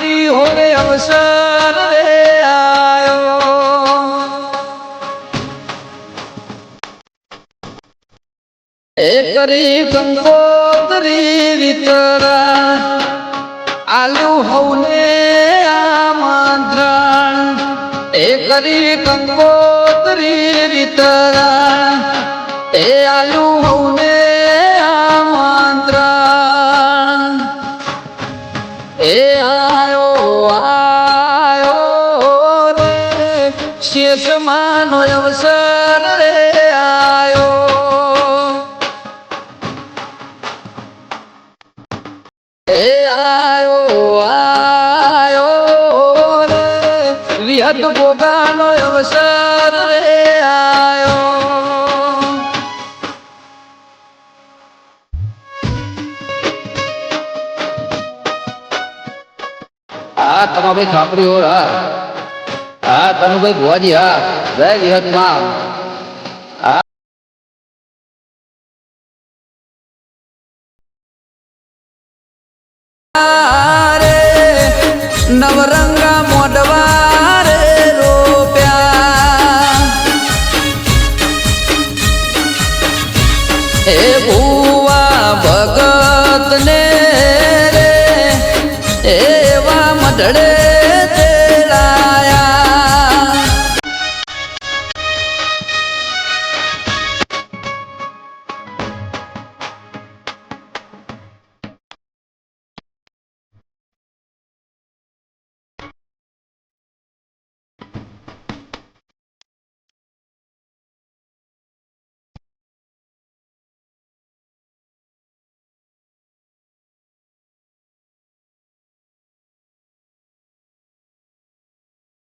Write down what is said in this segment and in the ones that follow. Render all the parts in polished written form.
કરી હોરે અવસર રે આયો એ કરી કંકોત્રી વિતરા આલુ હવને આમંત્રણ એ કરી કંકોત્રી વિતરા એ આલુ હવને આમંત્રણ એ આયો રે શેષમાનો અવસર રે આયો એ આયો રે વિહત ભોગાનો અવસર રે આયો હા તમાભાઈ ખાપરી હો હા તનુભાઈ ભુવાજી હા જય વિહતમાં નવરંગા મોઢવા રે રોપ્યા એ ભુવા ભગત ને રે એવા મઢડે તેડાયા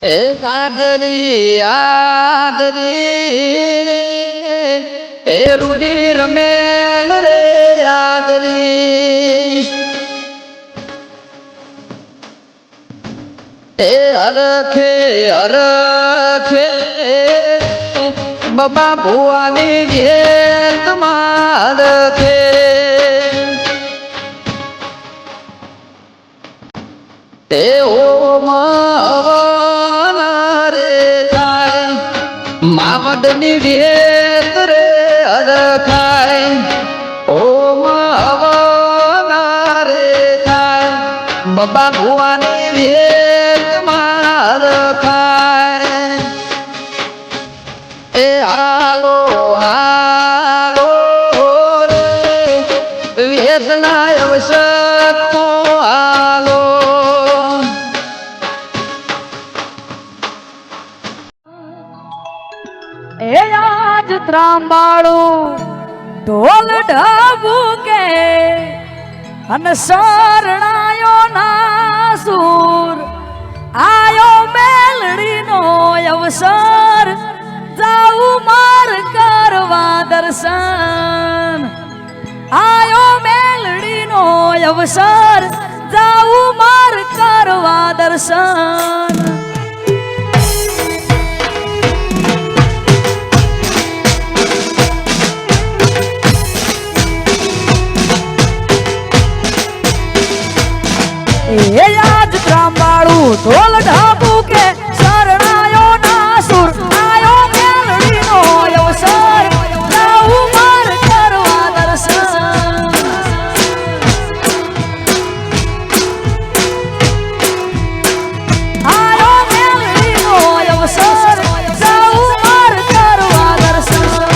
એ આદરી આદરી એ રુધિર મેલ રે આદરી એ હરખે હરખે બાબા ભુવાની ઘેર મારખે તે ઓમ માવડની વેત રે હરખાય ઓમ હવના રે થાય બાબા ભુવાની વેત માં રખાય એ હાલો હાલો રે વેદના અવસર હાલો એ આજ ત્રાંબાળું ઢોલ ઢબુકે અને શરણાયો ના સુર આયો મેલડીનો અવસર જાઉં માર કરવા દર્શન આયો મેલડીનો અવસર જાઉં માર કરવા દર્શન એ આજ ત્રાંબાળું ઢોલ ઢાબુ કે શરણાયો ના સુર આયો મેલડીનો અવસર જાઉં માર કરવા દર્શન આયો મેલડીનો અવસર જાઉં માર કરવા દર્શન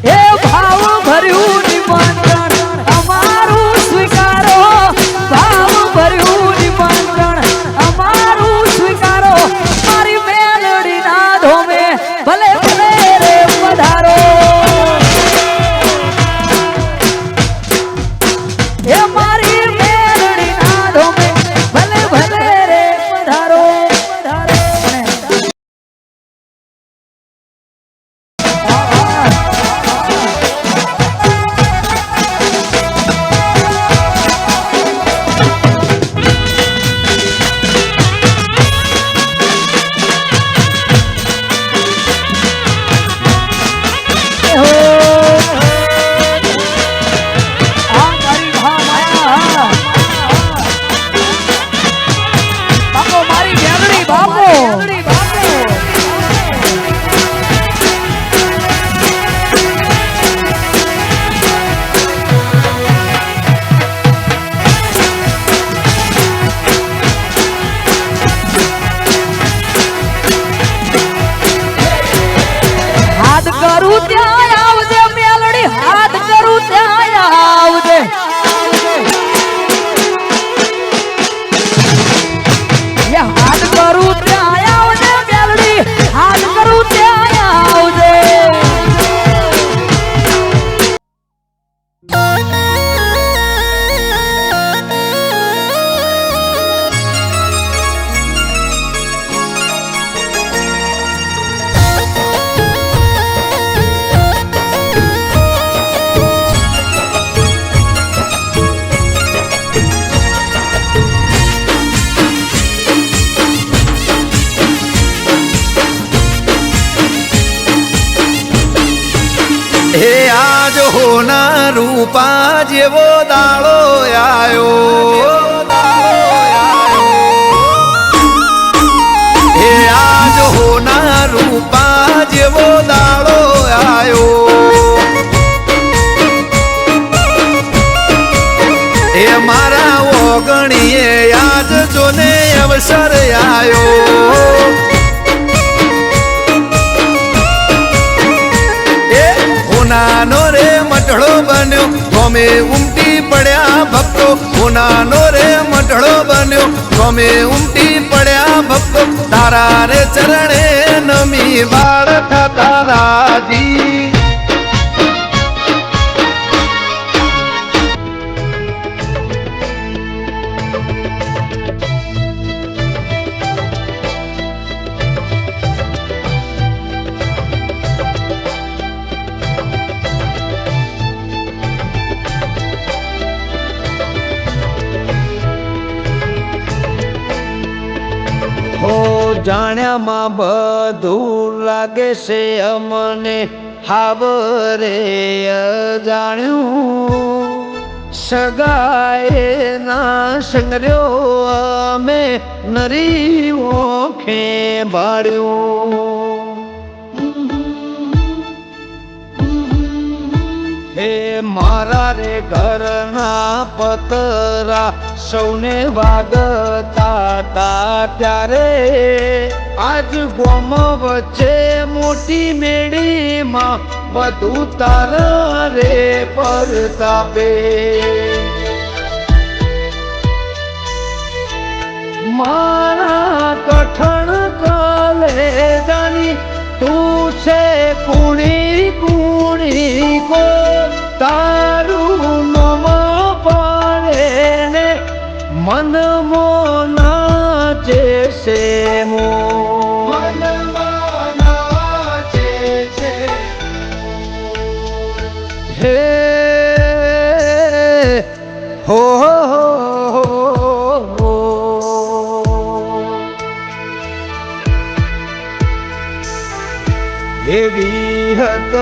એ ભાવ ભર્યું નિમંત્રણ અમારું સ્વીકારો, ભાવ ભર્યું નિમંત્રણ અમારું સ્વીકારો, મારી મેલડીના ધોમે ભલે ભલે રે પધારો. એ મારી મેલડીના ધોમે ભલે ભલે રે પધારો. હાથ કરું ત્યાં આવજે મેલડી, હાથ કરું ત્યાં આવજે. હાથ કરું ત્યાં આવજે મેલડી, હાથ કરું ત્યાં આવજે. હે આજ હોના રૂપા જેવો દાડો આયો, હે આજ હોના રૂપા જેવો દાડો આયો. હે મારા ઓગણીએ આજ જોને અવસર આયો. નાનો રે મટળો બન્યો ગમે ઉમટી પડ્યા ભક્તો, નાનો રે મટળો બન્યો ગમે ઉમટી પડ્યા ભક્તો, તારા રે ચરણે નમી બાળ થતા રાજી. હો જાણ્યામાં બધું લાગે છે અમને, હાવરે અજાણ્યું સગાએ ના સંગર્યો અમે નરી ઓખે ભાડ્યું. હે મારા રે ઘરના પતરા સૌને વાગતા તા ત્યારે, આજ ગોમ વચ્ચે મોટી મેળીમાં બધું તારા રે પરતાપે. મારા કઠણ કલેજાની તું છે કુણી કુણી કો, તારું નમ પડે ને મન મોનાચે છે મો, મનમાં નાચે છે. હે હો એવી હત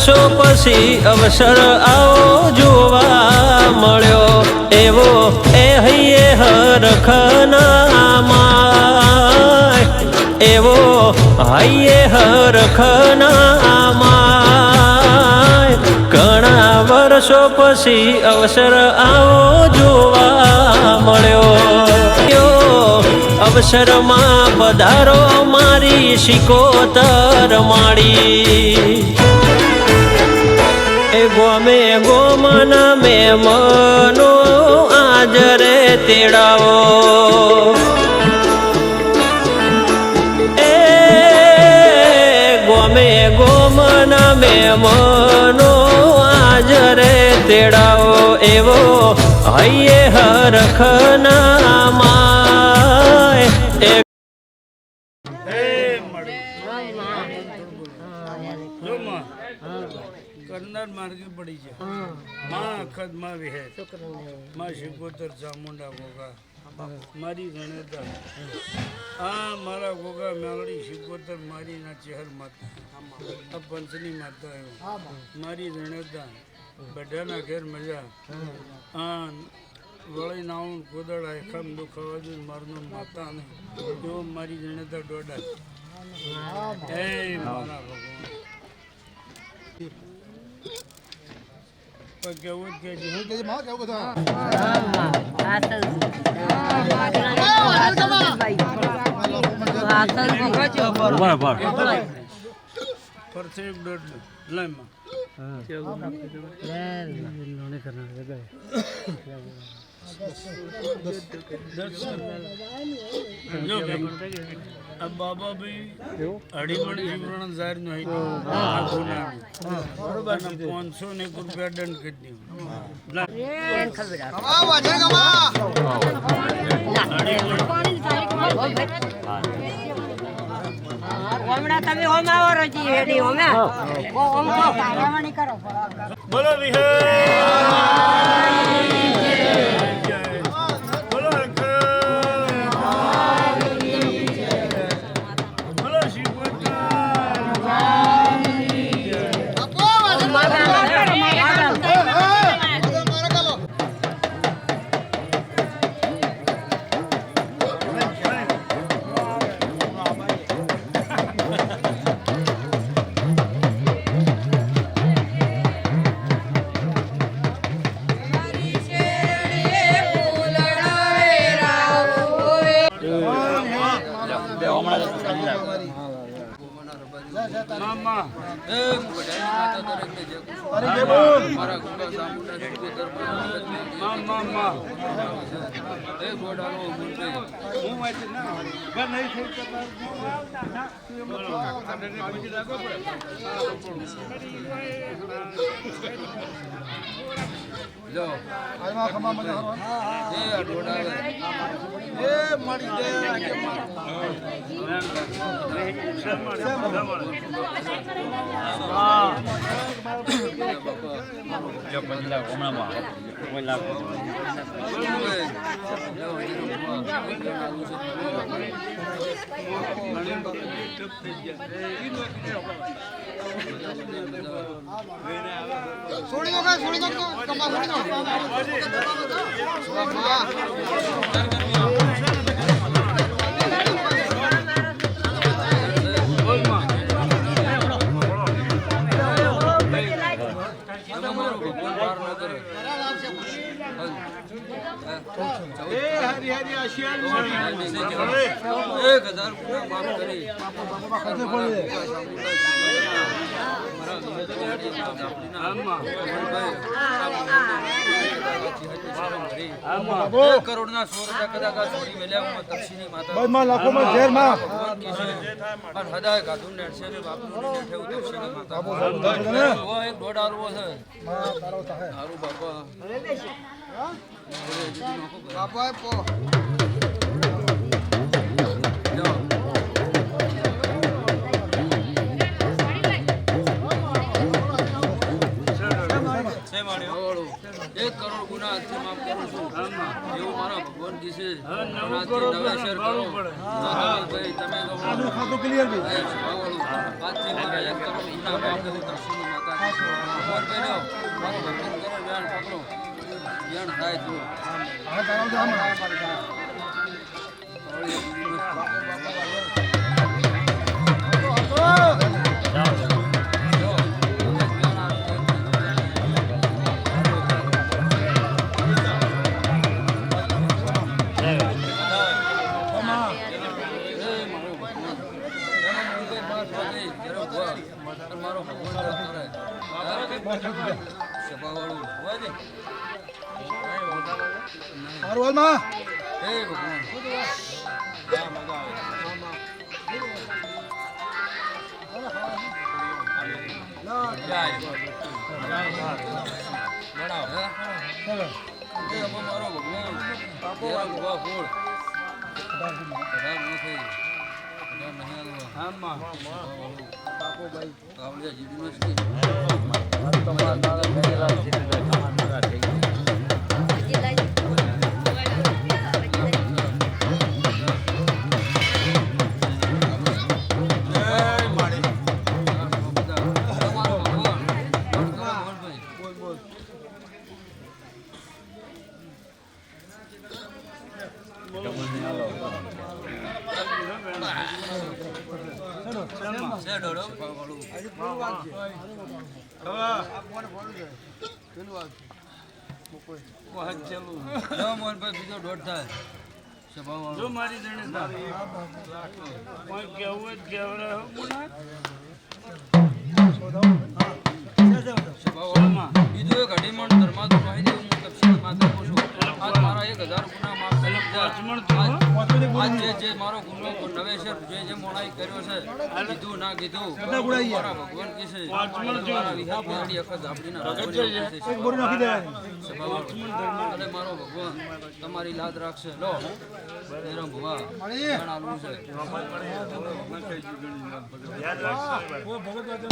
વર્ષો પછી અવસર આવો જોવા મળ્યો એવો એ હૈયે હરખનામાં એવો હૈયે હરખનામાં ઘણા વર્ષો પછી અવસર આવો જોવા મળ્યો અવસરમાં પધારો મારી શિકોતર માડી એ ગોમે ગોમના મહેમાનો આજરે તેડાવો એ ગોમે ગોમના મહેમાનો આજરે તેડાવો એવો હૈયે હરખનામાં કરનાર માર્ગે પડી છે માં અખદ માં વિહેર માં શિકોતર ચામુંડા ગોગા મારી ગણેતા આ મારા ગોગા મેલડી શિકોતર મારી ના ચહેર માતા આ પંચની માતા આવ્યો મારી ગણેતા બધાના ઘેર મજા આ વળી નાવું કોદળા એખમ દુખાવા દઉં મારનો માતા ને એવો મારી ગણેતા ડોડા એ મારા ભગવાન કેવું કે હું કે માં કેવું બધા પરસે એક ડોડ લાઈમાં अब बाबा भी अड़ीबड़ी जीवन जाहिर नहीं बरोबर 500 ने रुपया दंड कर बोलो मामा सोड़ी दो कमा हरी हरी आशियान 1000 माफ करी करोड़ ना 100 रुपया कदा का छोड़ी मेल्या में तपसीनी माता भाई मां लाखों में शेर मां और हदाय का तुम नेट से बाप ने ठे तपसीनी माता वो एक डोडार वो है तारो है हारू बाबा बाबा पो करोड़ गुना माफ करू છું એવું મારા ભગવાન કી છે નવેસર કરો ભાઈ તમે ખાતું ક્લિયર બી આજથી મારા 1 કરોડ ગુના માફ કરું દર્શની માતા જો મારી જણે કોઈ કેવું જ કેવડાવે બીજો એક અઢીમણ ધર્માદુ કહી દેવું હું તપસ્યા માત્ર છું આજ મારા 1000 ગુના માફ કરી આજ જે મારો ગુનો નવેસર જે મોણાઈ કર્યો છે કીધું ના કીધું મારા ભગવાન કી છે મારા વિહાર બિહારી અખત આપડીના અને મારો ભગવાન તમારી લાદ રાખશે લો એરમ ભુવા ઘણા આલુ છે યાદ રાખજો ઓ ભગત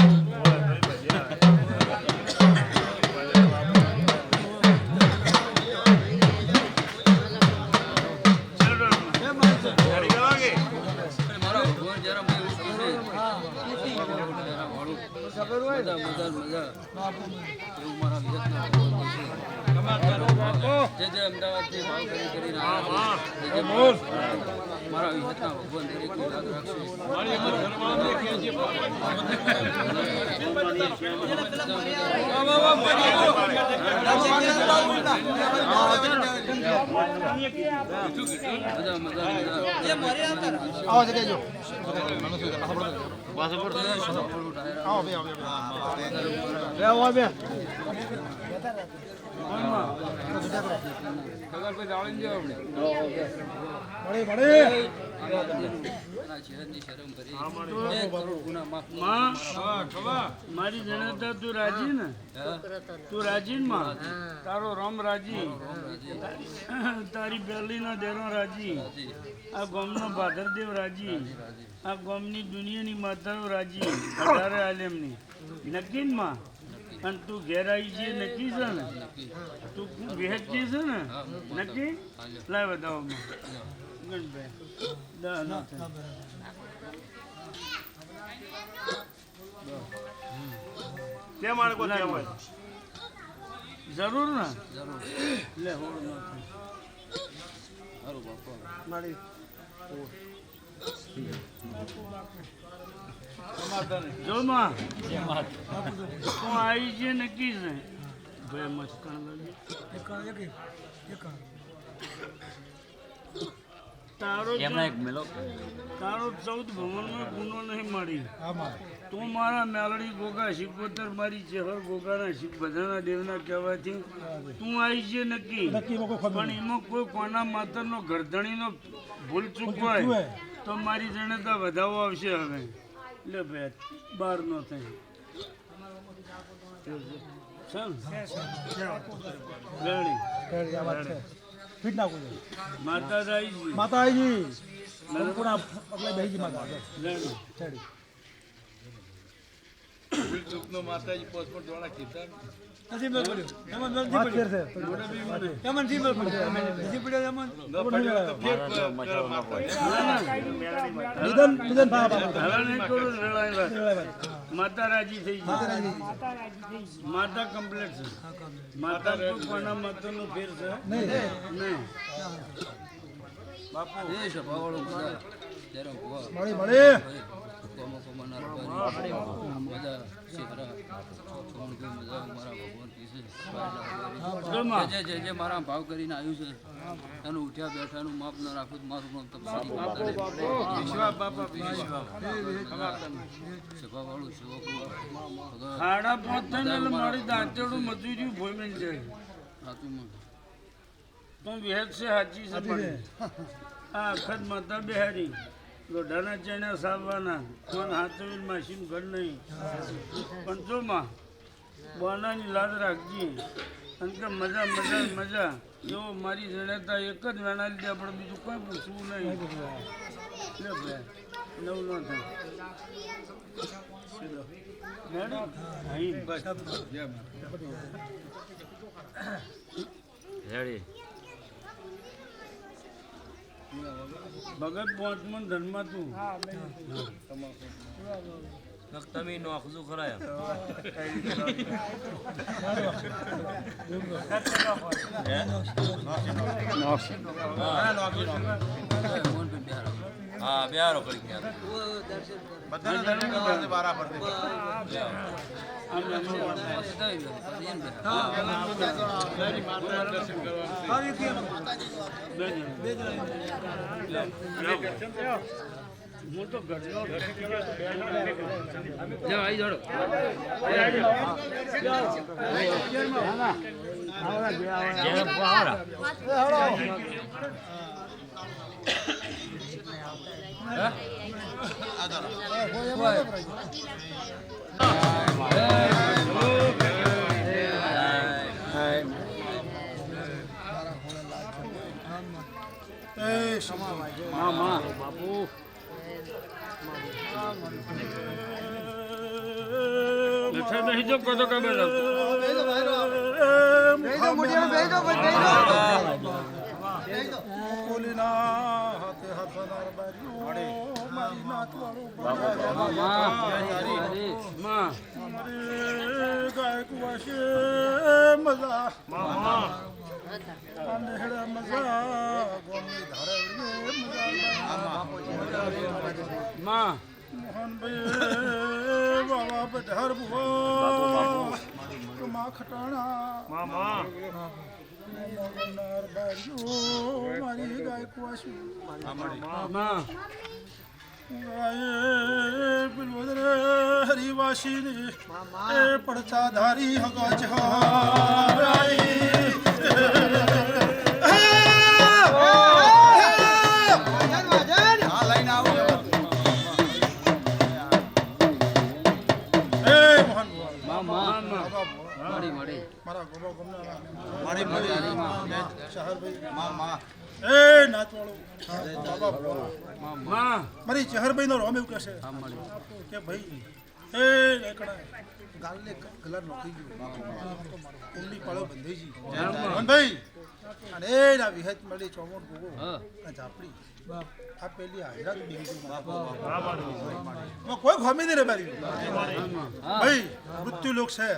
અમદાવાદથી ભાવ કરીને મારા વિહતના ભગવાન દરેકની યાદ રાખશે મારી જનતા તું રાજી ને તું રાજી ને માં તારો રામ રાજી તારી બેલી ના દેરો રાજી આ ગામનો ભાદરદેવ રાજી આ ગામની દુનિયાની માતાઓ રાજી 18 આલેમની નક્કી ને માં અને તું ઘેર આવી છે નક્કી છે ને તું વેચી છે ને નક્કી લાવ બતાવો ગણભાઈ જરૂર ને લે જો માં તું આવી છે નક્કી છે ભાઈ મસ્કાન તારો 14 ભવનમાં ગુનો નહીં મળી તું મારા મેલડી ગોગા શિકોતર મારી ચેહર ગોગાના શિક બધાના દેવના કહેવાથી તું આવી છે નક્કી પણ એમાં કોઈ કોના માતરનો ગરદણીનો ભૂલ ચૂક હોય તો મારી જણતા વધાવો આવશે હવે એટલે ભાઈ બહાર નો થાય માતાજી માતાજી પોસ્ટપોર્ટ દ્વારા કીધા નથી મેળ પડ્યો. એમાં મેળ નથી પડ્યો. એમાં નથી મેળ પડ્યો. નથી પડ્યો એમાં. નિધન ભાવ આપો. હવે નહીં કરું રડાય માતા રાજી થઈ ગઈ. માતા કમ્પ્લીટ છે. માતા તો કોના માતાનો ફેર છે નહીં. બાપુ એ સભાવાળો બધા ત્યારે ભુવા મળી કોમો કોમોના રબારી મજા શેખરા છોણ કોઈ મજા મારા ભગવાન કીસે જે જે મારા ભાવ કરીને આવ્યું છે એનું ઉઠ્યા બેઠાનું માપ ન રાખું તો મારું નામ તપસ્વી વિશ્વા બાપા સભાવાળું સેવક ખાડા પહોંચતા ને એટલે મારી દાંતેડું મજૂરી ભોયમેન જાય. રાતુમાં તો વેદ છે સાચી છે પણ આ અખત માતા બિહારી લોઢાના ચણા સાવવાના કોણ હાથવીન માસીન ઘર નહીં. પણ જો માં બોનાની લાદ રાખજી અને કે મજા મજા મજા એવો મારી જણેતા એક જ વેણા લીધે આપણે બીજું કોઈ પૂછવું નહીં. લે ભાઈ નવું ન થાય. મેડમ અહીં બસ ભગત પહોંચમાં ધનમાં તું તમે નોખજો ખરા હા બિહારો કરી હું તો ઘરનો આવી જાડો બાપુ બેઠા નહીં જો કદો કબે માં બાબા પધાર ભુવા મા ખટાણા મામા મારી ગાય કુવાસી માં હરિવાસી એ પડતા ધારી હગા જહારાઈ મારા ગોબા ગમના એ નાચવાળો માં મારી ચહરભાઈ નો રોમ એવું કહેશે કે ભાઈ એ એકડા ગાલને કલર નોખી ગયો કુંડી પાળો બંધાઈ ગઈ ભાઈ અને એ ના વિહત મળી ચોમોટ ગોગો ઝાપડી આ પેલી હાજરા તો બીજું કોઈ ખોમી નહીં રે મારી ભાઈ મૃત્યુ લોક છે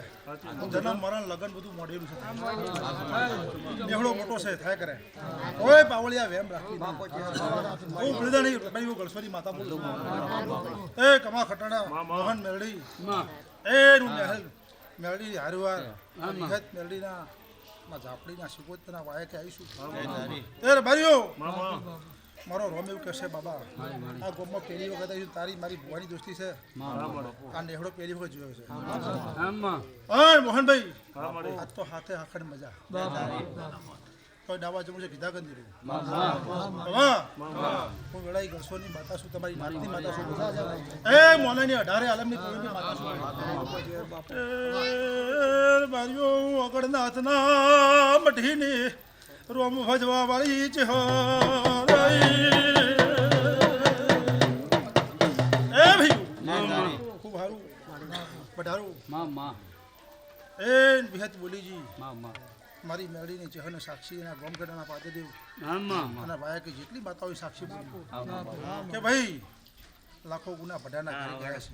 જન્મ મરણ લગન બધું મોડેલું છે એવડો મોટો છે થાય કરે કોઈ પાવળિયા વેમ રાખી હું ભૂલતા નહીં ભાઈ હું ગળસોની માતા બોલું એ કમા ખટાણા મોહન મેરડી એ નું મહેલ મેરડી હારવાર વિહત મેરડીના ઝાપડીના શિકોતના વાય કે આવીશું એ ભાઈઓ મારો રોમ એવું કહેશે બાબા આ ગોમમાં પહેલી વખત આવ્યું તારી મારી ભુવાની દોસ્તી છે આ નેહડો પહેલી વખત જોયો છે હા મોહનભાઈ આજ તો હાથે આખડ મજા કોઈ ડાવા જમું છે કીધા કરી દીધું હું વેળાઈ ગરસોની માતા છું તમારી નાતની માતા છું એ મોનાની 18 આલમની પૂરી માતા છું મારીઓ અગડનાથના મઢીની રોમ ભજવા વાળી છે એ ભાઈ ખૂબ સારું પધારું એ વિહત બોલીજી માં માં મારી મેળીની ચહેને સાક્ષી એના ગોમગઢના પાદદેવ આમાં અને ભાયા કે જેટલી માતાઓ સાક્ષી બોલી આમાં કે ભાઈ લાખો ગુના ભડાના ઘરે ગયા છે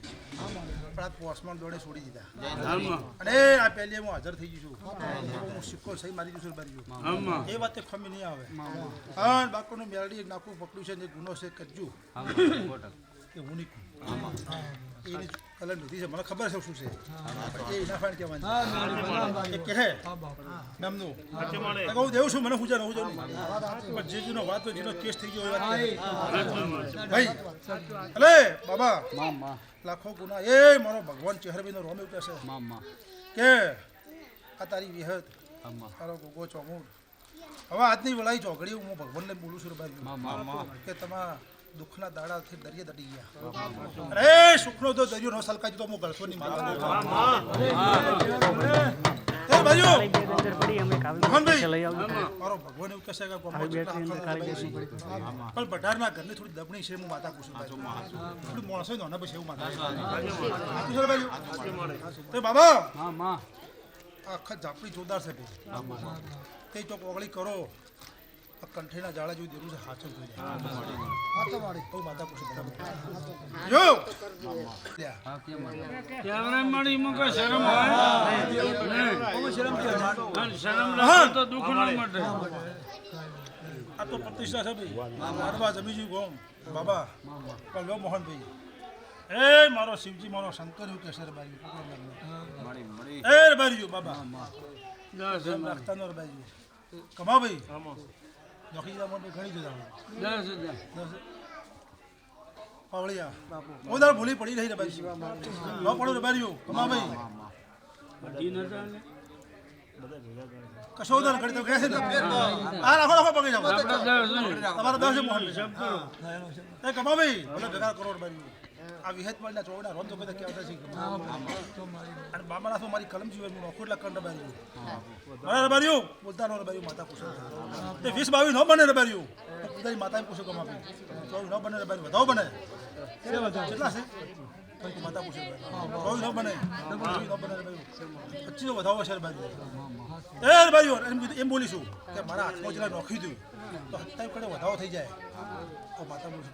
પણ આ પોસમાં દોડે છોડી દીધા આમાં અને આ પહેલી હું હાજર થઈ ગઈ છું હું સિક્કો સહી મારી દઉં છું આમાં એ વાતે ખમી નહીં આવે હા બાકોનું મેળડી એક નાખું પકડ્યું છે ને ગુનો છે કરજો કે હું નહીં એની કલર લીધી છે મને ખબર છે શું છે એ એના ફાઈન કહેવાની કે કહે નામનું કહું દેવું છું મને પૂછા હું જાઉં પણ જેજુનો વાત તો જેનો કેસ થઈ ગયો એ વાત કહે. ભાઈ અલે બાબા માં માં લાખો ગુના એ મારો ભગવાન ચહેરબીનો રોમ એવું કહેશે માં માં કે આ તારી વિહત આમાં તારો ગોગો ચોમુર હવે આજની વળાઈ ચોકડી હું ભગવાનને બોલું છું માં માં કે તમારા દુઃખના દાડાથી દરિયે દટી ગયા અરે સુખનો તો દરિયો ન સલકાય તો હું ગળસોની મારો ભગવાન એવું કહેશે કે પણ બટારના ઘરની થોડી દબણી છે હું માતા પૂછું થોડી માણસો નો પછી એવું માતા બાબા માં માં આખા ઝાપડી જોરદાર છે તે ચોક ઓગળી કરો કંઠીના જાળા જેવું દેરું છે હાચો જોઈ જાય માતા પૂછું જો હા કેમ ત્યારે મારી માં કોઈ શરમ હોય અને શરમ રાખો તો દુઃખ ન મટે આ તો પ્રતિષ્ઠા છે ભાઈ મારવા જમીજી ગોમ બાબા કલ્યો મોહનભાઈ એ મારો શિવજી મારો શંકર એવું કેસર બારી એ બારી બાબા રાખતા નો બારી કમા ભાઈ નોકરી મને ઘણી જુદા પાવળિયા ઓદાર ભૂલી પડી રહી રે બારી ન પડો રે બારીઓ કમા ભાઈ કશોદર ઘડી તો કહે છે ને આ રાખો પકડી જાવ તમારા 10 મોહન એ કમા ભાઈ ભલે ભેગા કરોડ બારીઓ આ વિહત મળના ચોવડા રોમ તો કદા કેવતા છે અને બાબાના તો મારી કલમ જીવે નો ખોટલા કંડ બારીઓ બરાબર બારીઓ બોલતા નો બારીઓ માતા પૂછો તે 20 22 ન બને રે બારીઓ પોતાની માતાને પૂછો કમા ભાઈ 24 ન બને રે બારીઓ વધાવ બને કેટલા છે માતા પૂછો 24 ન બને ન બને રે બારીઓ 25 વધાવો છે રે બારીઓ એ બારીઓ એમ બોલીશું કે મારા હાથમાં જરા નોખી દઉં તો હત્તા કડે વધાવો થઈ જાય તો માતા પૂછો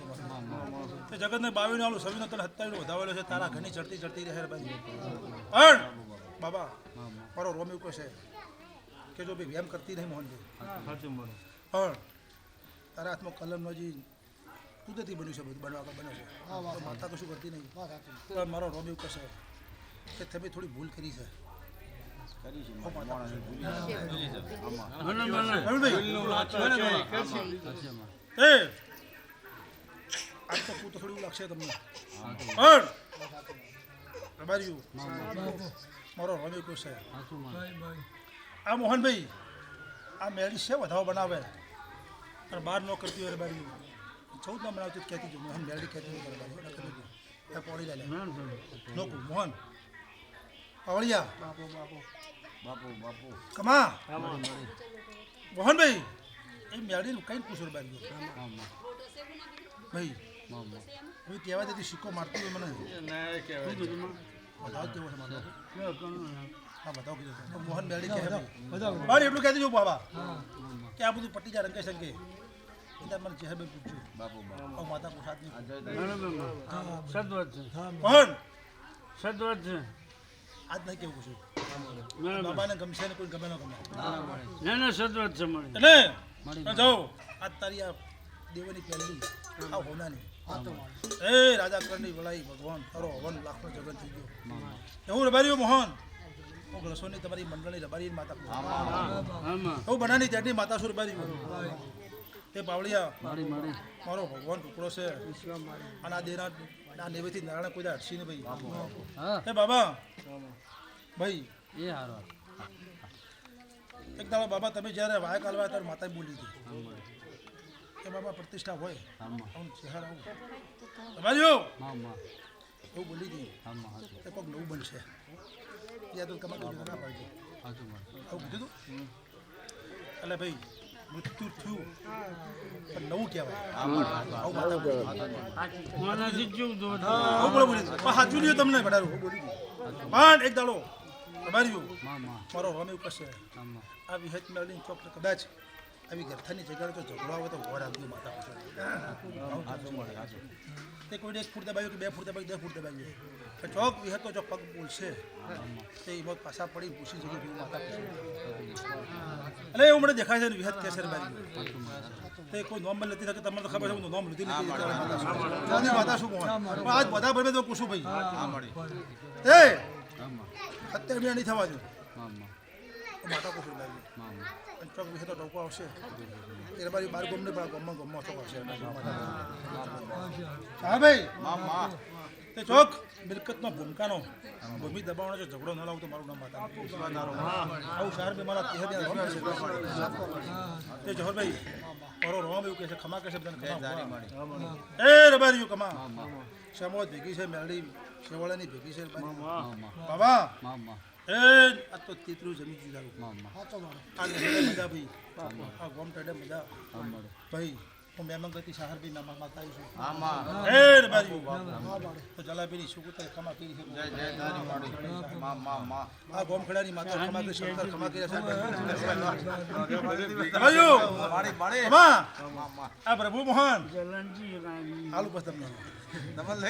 તો જગતને 22 આલું 26 તને 27 વધાવેલો છે તારા ઘરની ચડતી રહે બારીઓ પણ બાબા મારો રોમ એવું કહે છે કે જો ભાઈ વ્યાયામ કરતી નહીં મોહનભાઈ પણ તારા હાથમાં કલમ નજી કુદરતી બન્યું છે બધું બનવા બને છે તો માતા કશું કરતી નહીં પણ મારો રોમ એવું કહે છે કે તમે થોડી ભૂલ કરી છે આજ તો પૂત થોડું એવું લાગશે તમને પણ રબારીઓ મારો રોમ એવું કહે છે આ મોહનભાઈ આ મેળી છે વધાવો બનાવે અને બહાર ન કરતી હોય બારી 14 ના બનાવતી કહેતી છું મોહન મેળી કહેતી હોય બારી પોડી લે લોકો મોહન પાવળિયા બાપુ કમા મોહનભાઈ એ મેળીનું કંઈ પૂછો બારી ભાઈ હવે કહેવા દેતી સિક્કો મારતી હોય મને વધાવ કેવો છે મારો હા બતાવો કીધું મોહન મેળી કહે પણ એટલું કહેતી છું બાબા કે આ બધું પટ્ટી જા રંગે સંગે એટલે મને ચહેર પૂછ્યું બાપુ માતા પૂછાત નહીં સદવત છે પણ સદવત છે આજ નહીં કેવું પૂછ્યું બાબાને ગમશે ને કોઈ ગમે ન ગમે ના સદવત છે મને એટલે જાઓ આજ તારી આ દેવની પહેલી આ હોનાની એ રાજા કરની વળાઈ ભગવાન તારો હવન લાખનો જગત થઈ ગયો એવું રબારીઓ મોહન હું રસોની તમારી મંડળની રબારી માતા હું બનાની ત્યાંની માતા છું રબારી તે પાવળિયા મારો ભગવાન ટુકડો છે અને આ દેના આ નેવેથી નારાયણ કોઈ હટશી ને ભાઈ હે બાબા ભાઈ એ હારો એક દાડો બાબા તમે જ્યારે વાય કાલવા ત્યારે માતાએ બોલી હતી કે બાબા પ્રતિષ્ઠા હોય આમ ચહેરા આવું રબારીઓ એવું બોલી હતી કે કોઈક નવું બનશે યા તો કમાતો ના પાડજો આવું કીધું તું એટલે ભાઈ મૃત્યુ થયું પણ નવું કહેવાય આવું મારાથી કેવું દો આવું બોલી પણ સાચું નહીં તમને બડારું પણ એક દાડો તમારી મારો રોમ એવું કશે આ વિહત મેળવીને ચોક કદાચ આવી ગરથાની જગ્યાએ તો ઝઘડો આવે તો વોર આપજો માતા તે કોઈ એક ફૂટ દબાવ્યું કે 2 ફૂટ દબાવ્યું 10 ફૂટ દબાવ્યું તો ચોક વિહત તો જો પગ બોલશે તે એમાં પાછા પડી પૂછી જગ્યાએ ભીવું માતા પૂછે એટલે એવું મને દેખાય છે ને વિહત કેસર બારી તે કોઈ નોમ લેતી থাকে તમને તો ખબર છે હું નોમ લીધી નથી માતા શું કહું આજ બધા ભરમે તો પૂછું ભાઈ એ અત્યારે બી નહીં થવા દો માતા પૂછું બારી ચોક વિહત તો ટોકો આવશે એ બારી બાર ગમને બાર ગમમાં ચોક આવશે હા ભાઈ તે ચોક મિલકતનો ભૂમિકાનો ભૂમિ દબાવવાનો જો ઝઘડો ન લાવું તો મારું નામ માતા આવું શહેર બે મારા તે જહોરભાઈ ઓરો રોમ એવું કહે છે ખમા કહે છે બધાને ખમા એ રબારીયું કમા શમોદ ભેગી છે મેલડી શેવાળાની ભેગી છે બાબા એ આ તો તીતરું જમી દીધા આ મજા ભાઈ આ ગોમ ટેડે મજા ભાઈ હું મહેમાન ગતિ શહેર બી મહેમાન માતા આવીશું એ રબારીયું તો જલાબીની સુકુતા ખમા કરી છે આ ગોમ ખડાની માતા ખમા કરી શંકર ખમા કરી છે રબારીયું આ પ્રભુ મોહન હાલ બસ તમને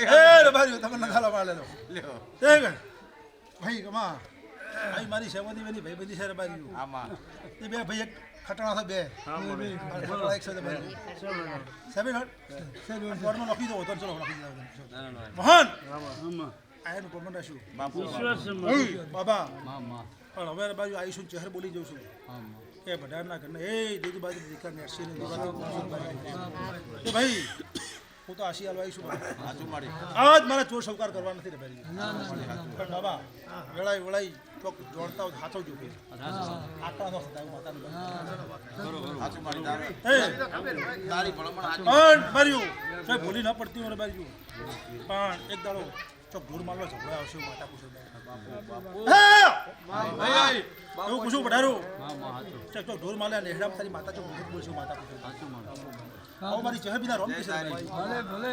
એ રબારીયું તમને નખાલા માર લેલો ઠીક ભાઈ કમા ભાઈ મારી સેવાની વેની ભાઈ બધી છે રબારીયું એ બે ભાઈ એક ખટણા છે બે ખટણા એક સાથે ભાઈ 7 કોર્નર લખી દો તો ચલો લખી દો મોહન આયન કોમન રાશું બાબા પણ હવે રબારીયું આવીશું ચહેર બોલી જઉં છું એ બધાના ઘરને એ દીદી બાજુ દીકરા નેરસી ને એ ભાઈ હું તો આશી હાલવા આવીશું આજ મારા ચોર સવકાર કરવા નથી રબારી પણ બાબા વેળાઈ વળાઈ ચોક જોડતા હોય હાથો જો આકડા નો થતા માતાનું બારીયું સાહેબ ભૂલી ન પડતી હોય બારીયું પણ એક દાડો ચોક ઢોર મારવા ઝઘડો આવશે માતા પૂછે એવું પૂછું પધારું ચોક ઢોર મારવા નેહડામાં તારી માતા ચોક બોલશું માતા પૂછે આવો મારી ચહેર બીના રોમ કિસે ભલે ભલે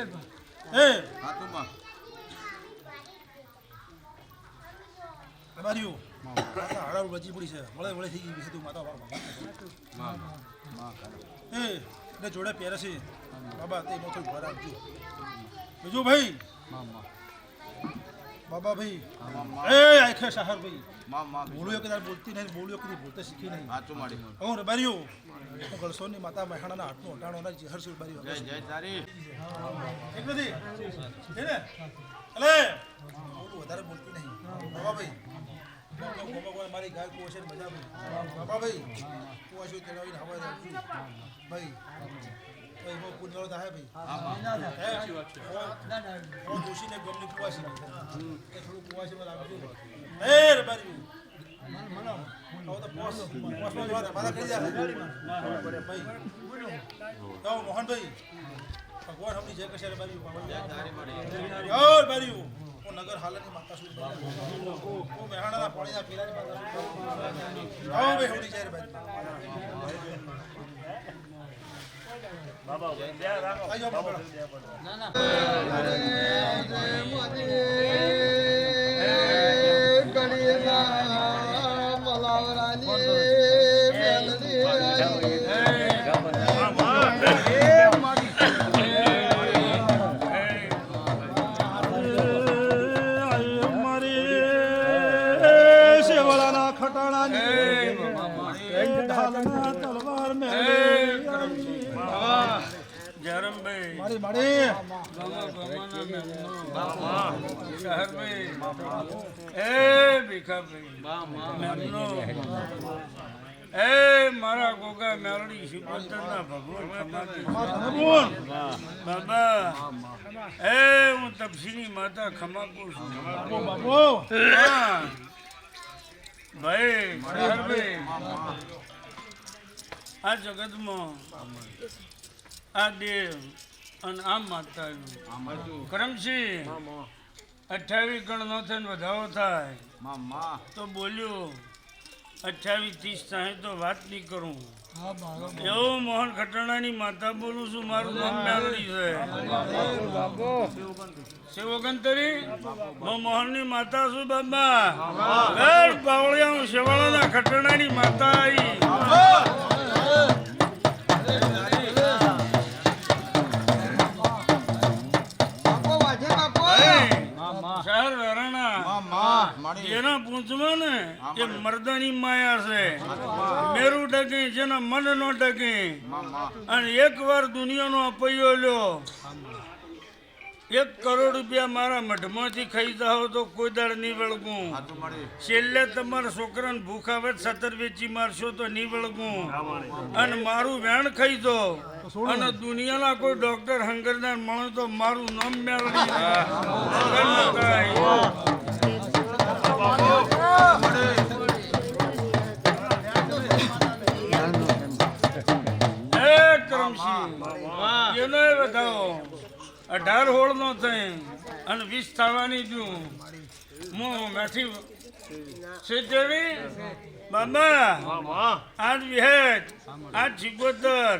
એ બારીઓ માતા હાડાળ બચી પડી છે વળે વળે થઈ ગઈ છે તું માતા એ ને જોડે પહેરે બાબા તે મોથું ઘર આપજો બીજું ભાઈ બાબા ભાઈ એ આખે શહર ભાઈ બોલું કદાચ બોલતી નહીં બોલું કદી બોલતા શીખી નહીં હું રબારીઓ હું ગળસોની માતા મહેણાના હાથનું હટાણો ના જહર સુર બારીઓ એક નથી છે ને અલે બોલું વધારે બોલતી નહીં બાબા ભાઈ મારી ગાય કુવા છે મજા ભાઈ બાબા ભાઈ કુવા છે તેડાવીને હવા રાખજો ભાઈ ભાઈ બહુ પુનરો થાય ભાઈ દોષીને ગમની કુવા છે એ થોડું કુવા છે લાગજો એ રબારીઓ મોહનભાઈ ભગવાન આપણી જય કશે બારીયું નગર હાલની માતા શું મહેણાના પાણીના પીરાની માતા ભાઈ હોડી જય બારી બાબા મારી માડી મારા ગોગા મેલડી શિવપંતરના ભગવાન બાબા હું તપસીની માતા ખમાપુર છું ભાઈ આ જગતમાં આ દેવ અને આમ માતા કરમસિંહ 28 ગણ નો થઈને વધારો થાય તો બોલ્યો 28 30 60 તો વાત નહીં કરું એવો મોહન ખટાણાની માતા બોલું છું, મારું નામ મેલડી છે. શિવગંતરી હું મોહનની માતા છું બાબા. બાવળિયા હું શિવાળાના ખટાણાની માતા આવી. શહેર વેરાણા જેના પૂંછમાં ને એ મર્દાની માયા છે. મેરું ટકે જેના મન નો ટકે. અને એકવાર દુનિયાનો અપૈયો લ્યો, 1 કરોડ રૂપિયા મારા મઢમાંથી ખાઈ જાઓ તો કોઈ દાડ નહીં વળગું. છેલ્લે તમારા છોકરાને ભૂખ આવે 17 વેચી મારશો તો નહીં વળગું. અને મારું વેણ ખાઈ દો અને દુનિયાના કોઈ ડોક્ટર હંગરદાર મળે તો મારું નામ મેળવી. એને બતાવો 18 હોળ નો થઈ અને 20 થવાની છું. હું મેથી સિદ્ધેવી બાબા આજ વિહેત આજ સિગોતર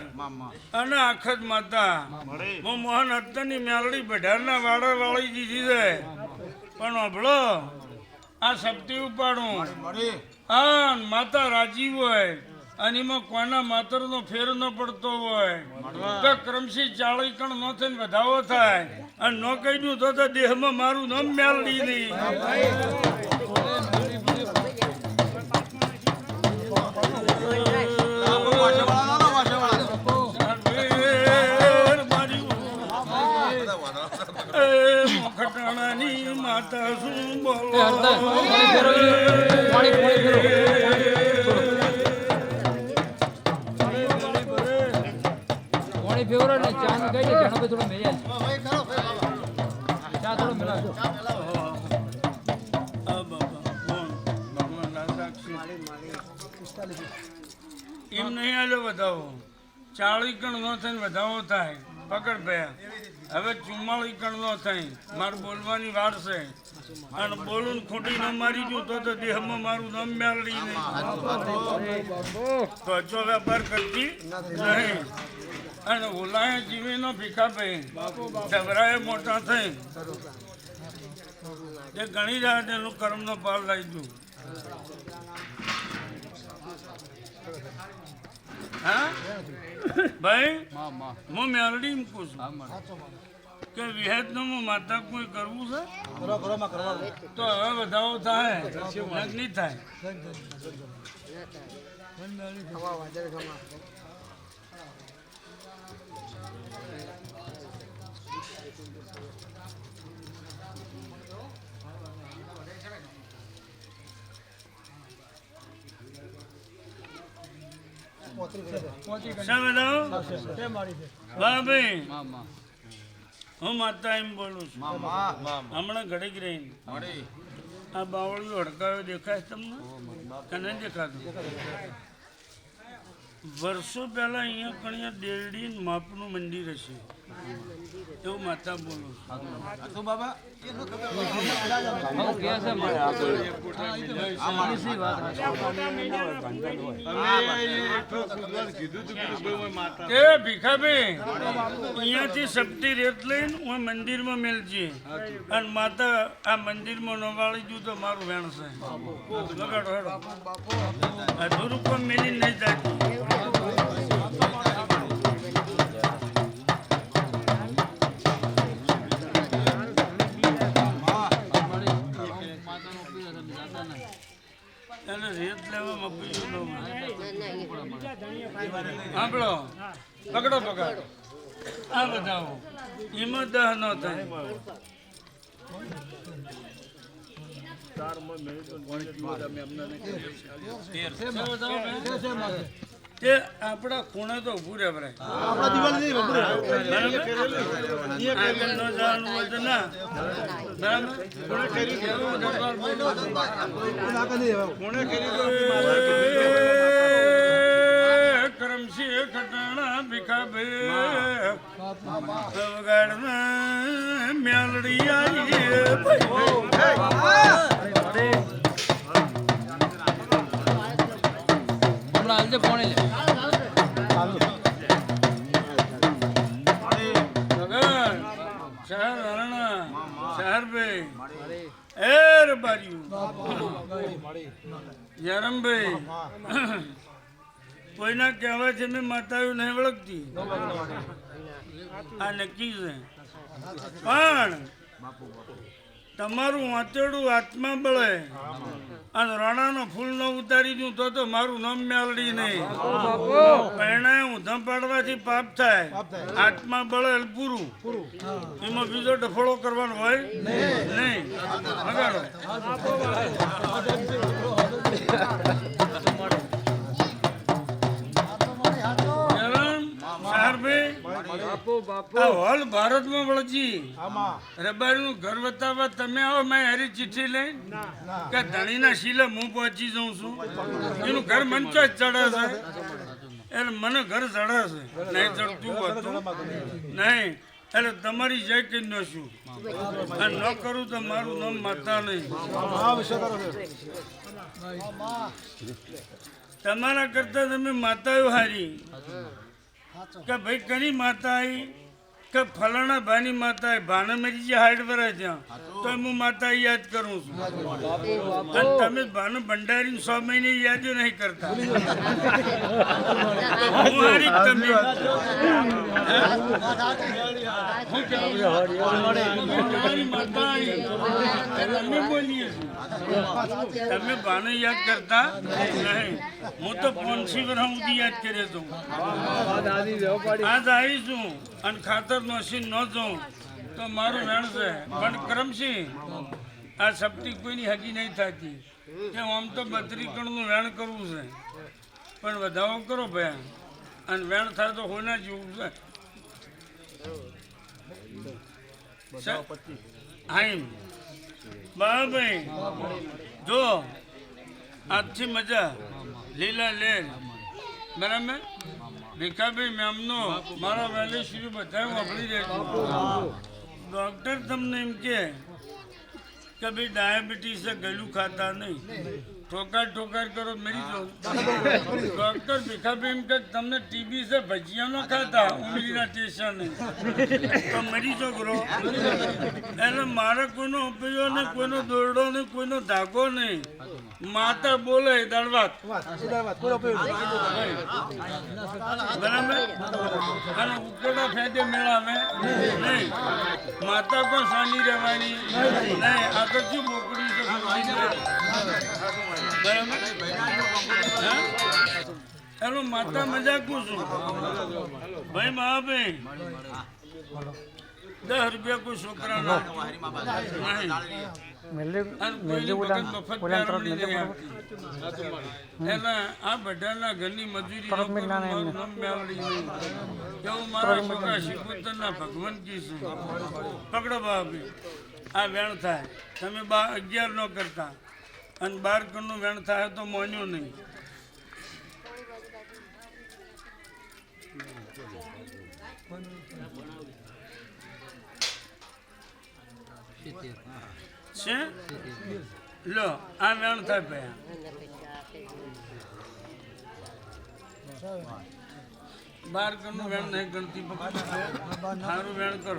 અને આખત માતા. હું મોહન અત્તરની મેલડી બઢારના વાડા વાળી દીધી છે. પણ અભળો આ શક્તિ ઉપાડું આ માતા રાજી હોય અને એમાં કોના માતરનો ફેર ન પડતો હોય તો ક્રમશી 40 કણ નો થઈને વધાવો થાય. અને ન કહી દઉં તો દેહમાં મારું નામ મેલડી નહીં. ખટાણાની માતા શું બોલો ફેવરેટ ને ચા ને કઈ ઘણો બધો મેયા ચા થોડો મિલાજો. એમ નહીં આલો વધાવો. 40 કણ નો થઈને વધાવો થાય. પકડ ભયા હવે 44 કણ નો થઈ. મારે બોલવાની વાર છે. અને બોલું ખોટી ન મારી દઉં તો દેહમાં મારું નામ મેળવી નહીં. તો અચો વેપાર કરતી નહીં. અને ઓલાએ જીવીનો ભીખા ભાઈ ઢબરાએ મોટા થઈ તે ઘણી રાત એનું કર્મનો પાર લઈ દઉં. હા ભાઈ હું મેલડી મૂકું છું કે વિહેતનું હું માતા કોઈ કરવું છે તો હવે વધાવો થાય નહીં થાય. હું માતા એમ બોલું છું. હમણાં ઘડીક રહી આ બાવળિયો હડકાયો દેખાય તમને કે નહીં દેખાતું? વર્ષો પહેલા અહીંયા કણિયા દેરડી માપનું મંદિર હશે એવું માતા બોલું છું. બાબા એ ભીખાભાઈ અહીંયાથી સપટી રેત લઈને હું મંદિરમાં મેલજે અને માતા આ મંદિરમાં ન વાળી દઉં તો મારું વેણ છે. લગાડો હેડો અધૂરું પણ મેલી નહીં જાય. રેત લેવામાં સાંભળો પકડો પકડ આ બધાઓ એમાં દહ ન થાય. તે આપણા ખૂણે તો ઉભું રહે બરાબર ન જવાનું હોય તો ના કરમસી ખટાણા ભીખા ભાઈ મેલડી આવી હમણાં હાલજે કોણે લે ભગત શહેર હરણા શહેર ભાઈ એ રબારીયું જયરામભાઈ કોઈના કહેવાય છે મેં માતાઓ નહીં વળગતી આ નક્કી છે પણ તમારું વાંચેડું આત્મા બળે અને રાણાનો ફૂલ ન ઉતારી દઉં તો મારું નામ મેળડી નહીં પહેણાય ઊંધા પાડવાથી પાપ થાય આત્મા બળે પૂરું એમાં બીજો ડફોળો કરવાનો હોય નહીં વગાડો હોલ ભારતમાં વળજી રબારીનું ઘર બતાવવા તમે આવો મેં હરી ચિઠ્ઠી લઈ કે ધણીના શીલે હું પહોંચી જાઉં છું એનું ઘર મંચો જ ચડે છે એટલે મને ઘર ચડે છે નહીં ચડતું હતું નહીં એટલે તમારી જય કહી ન છું અને ન કરું તો મારું નામ માતા નહીં તમારા કરતા તમે માતાઓ હારી કે ભાઈ કની માતા આવી કે ફલાણા ભાની માતા આવી ભાને મરી જે હાઈટ પર ત્યાં તો હું માતા યાદ કરું છું અને તમે ભાનું ભંડારી 100 મહિને યાદ નહીં કરતા હું હારી તમે તમે બોલીએ તમે ભાને યાદ કરતા નહીં હું તો 500 વર્ષ સુધી યાદ કરે છું આજ આવીશું અને ખાતર નોશી ન જાઉં તો મારું વેણ છે પણ કરમસિંહ આ સપ્તી કોઈની હકી નહીં થતી કે આમ તો 32 કણનું વેણ કરવું છે પણ વધાવો કરો ભાઈ અને વેણ થાય તો હોના જેવું છે હાઈમ ભાઈ જો આજથી મજા લીલા લેર બરાબર ભીખાભાઈ મેમનો મારા વહેલી શ્રી બધા વાપરી રહેજો ડૉક્ટર તમને એમ કે ભાઈ ડાયાબિટીસ છે ગળું ખાતા નહીં ઠોકાર કરો મરી જાઓ ડૉક્ટર ભીખાભાઈ એમ કે તમને ટીબી છે ભજીયા ન ખાતા ઉમરીના ટેસ્ટ તો મરી જાઓ કરો એટલે મારે કોઈનો ઉપયોગ નહીં કોઈનો દોરડો નહીં કોઈનો ધાગો નહીં માતા બોલે દળવાત બરાબર અને ઉકેડા ફેદે મેળાવે નહીં માતા પણ સાની રહેવાની નહીં આ તો શું મોકલી છે બરાબર એનો માતા મજાકું છું ભાઈ મહાભાઈ 10 રૂપિયા કોઈ છોકરાના આ બધાના ઘરની મજૂરી મારા છોકરા શિકોતરના ભગવાન કીશું પકડો ભાભી આ વેણ થાય તમે 11 ન કરતા અને 12 કણનું વેણ થાય તો મોન્યું નહીં છે લો આ વેણ થાય ભાઈ 12 કણનું વેણ નહીં ગણતી સારું વેણ કરો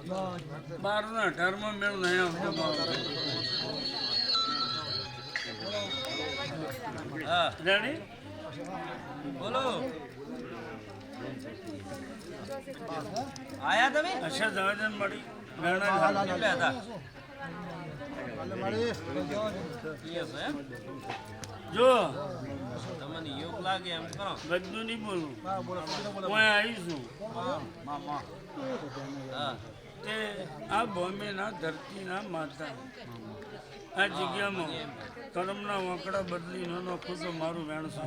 12 ના 18માં મેળ નહીં આવતો રેડી બોલો આયા તમે અચ્છા જવાજન મળી જો તમને યોગ લાગે એમ કરો બધું નહીં બોલું હું આવીશું તે આ બોમ્બેના ધરતીના માતા આ જગ્યામાં કર્મના વાંકડા બદલી ન નાખું તો મારું વેણ છે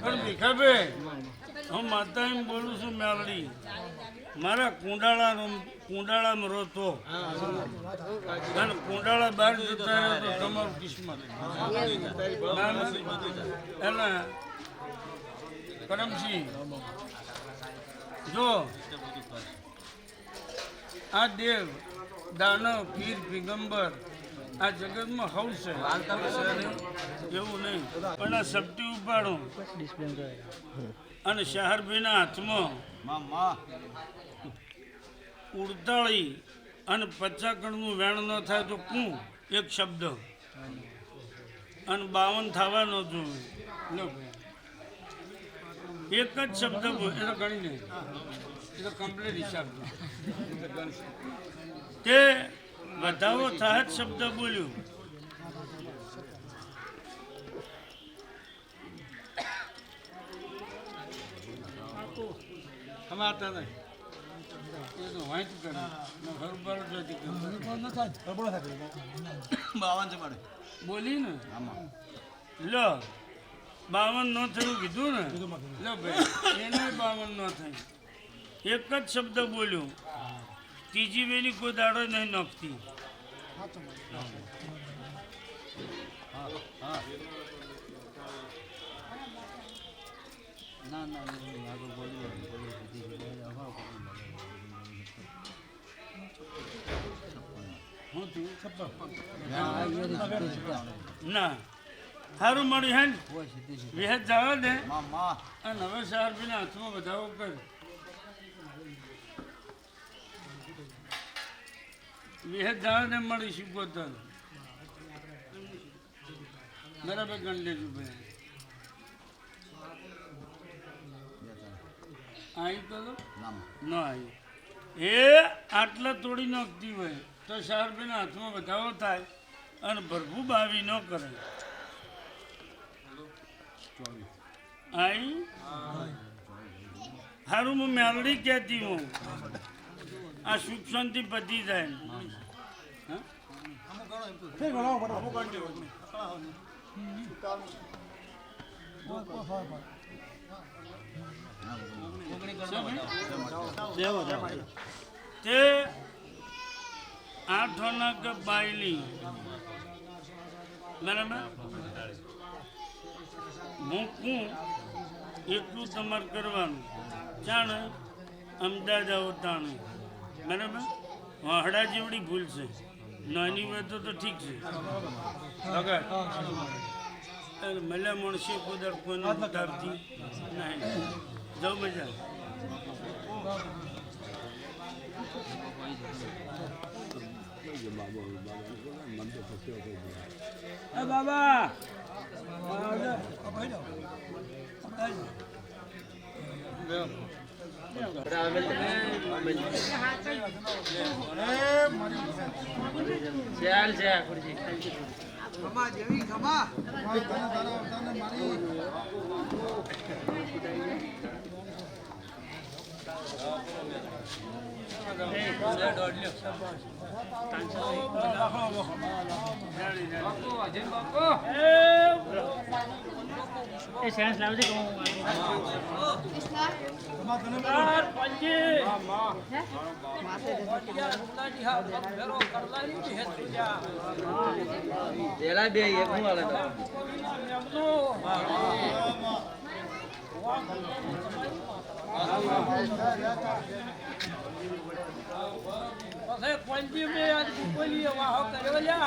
પણ ભીખાભાઈ હું માતા એમ બોલું છું મેલડી મારા કુંડાળામાં રોતો અને કુંડાળા બહાર જતા રહે તો તમારું કિસ્મત એટલે કરમસિંહ જો આ દેવ દાનવ પીર પીગંબર આ જગતમાં હવ છે એવું નહીં પણ આ સપટી ઉપાડો અને શહરભાઈના હાથમાં ઉડતાળી અને 50 કણનું વેણ ન થાય તો કું એક શબ્દ અને 52 થવા ન જોઈએ લો એક જ શબ્દ એટલે ગણી નહીં એ તો કમ્પ્લીટ હિસાબ તે વધાવો થાય જ શબ્દ બોલ્યું અમારતા નહીં એ તો વાંચ કરે ખબર નથી બોલી ને લો 52 ન થયું કીધું ને લો ભાઈ એને 52 ન થયું એક જ શબ્દ બોલ્યો ત્રીજી વેલી કોઈ દાડો નહીં નોખતી ના સારું મળ્યું હે ને વિહેત જવા દે અને હવે સાહેબના હાથમાં વધાવો કર વિહેત જવા દે મળીશું ગોતર બરાબર ગણ લેજો ભાઈ આવી તો ન આવી એ આટલા તોડી નાખતી હોય તો સાહેબના હાથમાં વધાવો થાય અને ભરભૂ બાવી ન કરે आई हारू मैं मेलडी कहती हूँ आ सुख शांति पति जाए ते 8 आना के बायली बराबर મૂકું એટલું તમારે કરવાનું જાણે અમદાવાદ આવો તાણે બરાબર વાહડા જેવડી ભૂલ છે નાની હોય તો ઠીક છે મળ્યા મળશે કુદર કોઈને ઉતારતી નહીં જાઉં મજા બાબા पंजी में आज बोलिए वाह करे ल्या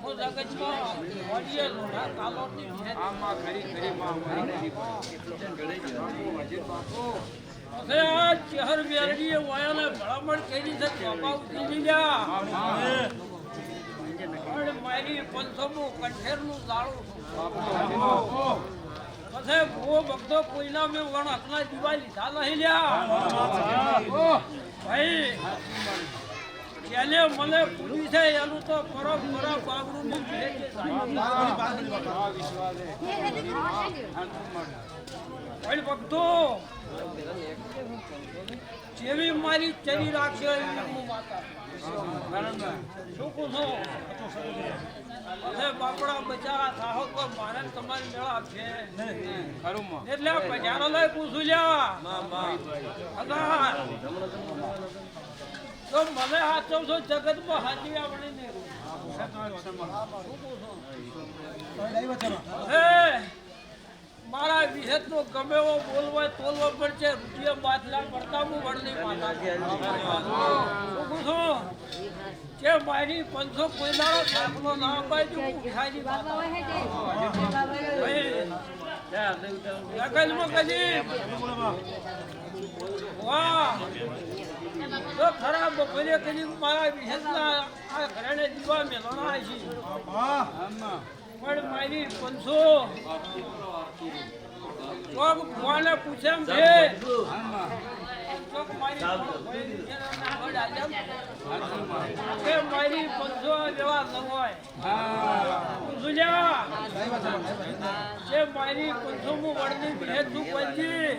वो जगत में बोलिए लोना कालो नी आमा खरी खरी मां हमारी गड़े अजय बापू अरे आज शहर बेरडी वाया ने भड़ामण केनी से बाबा उठी ल्या और मारी 500 मु कंठेर नु जाळो बापू પછી વો ભક્તો કોઈના મે વણ હકના દીવા લીધા નહીં લ્યા ઓ ભાઈ ચાલે મને પૂરી છે એનું તો પરંપરા બાબરું ની ભેટ ભાઈ ભક્તો જેવી મારી ચરી રાખશે એવી હું માતા બરાબર શું કહું છો બાપડા બચારા થાહો તો મારે તમારી મેળા છે એટલે બજારો લઈ પૂછું લ્યા તો મને હાચો છો જગતમાં હાજી આવડે ને મારા વિહેત નો ગમે એવો બોલવા તોલવો પડશે રૂપિયા બાટલા પડતા હું વડની માતા શું પૂછું કે મારી 500 કોઈ દાડો દાખલો ના અપાય તો ભિખારી બાબા વાહ તો ખરાબ બપોરે કદી મારા વિશેષના આ ઘરેને દીવા મેળવણા છે પણ મારી 500 કોક કોને પૂછે એમ છે કોક મારી કે મારી 500 જેવા ન હોય સુલ્યા કે મારી 500 મુ વડની ભેટ તું પછી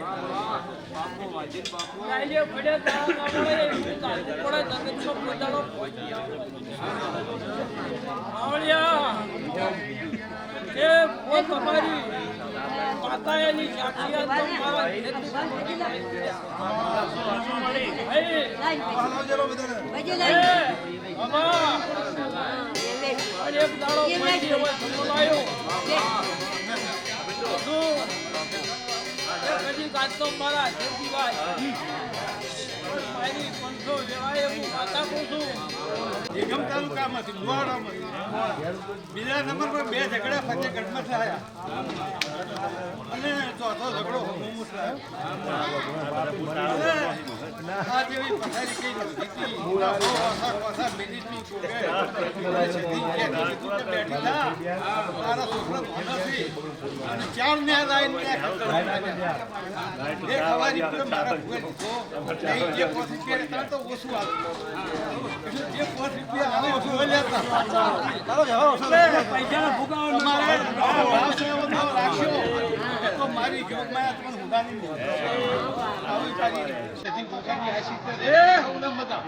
કાલે પડે દાવ ના મળે પડે જગતનો પોતાનો આવળિયા કે ઓ તમારી માતા એની સાક્ષીયાત તો મારા એક દાડો પછી હવે સંભળાયો કદી કાચતો મારા ખેતીવાય મારી 500 જેવાય હું માતા પૂછું નિગમ તાલુકામાંથી લુહારામાંથી બીજા નંબર પર 2 ઝઘડા ફતેહગઢમાં થયા અને ચોથો ઝઘડો હોમુસ થયો આ જેવી પથારી કઈ નથી કોસા મિનિટની કોકે સીધી કે બેઠી થા તારા છોકરો નથી અને ચાર ને આઈને એ ખવારી પર મારા ભૂએ દીધો જે કોસી કે તો ઓછું આવ્યું જે 5 રૂપિયા આવે ઓછું લેતા ચાલો જાઓ પૈસાના ભૂકાવા મારે ભાવ છે એવો ભાવ રાખ્યો તો મારી ગમમાં તમને હુદાની આવી તારી સેટિંગ ભૂકાની આશી તે એ ઉનમ બતા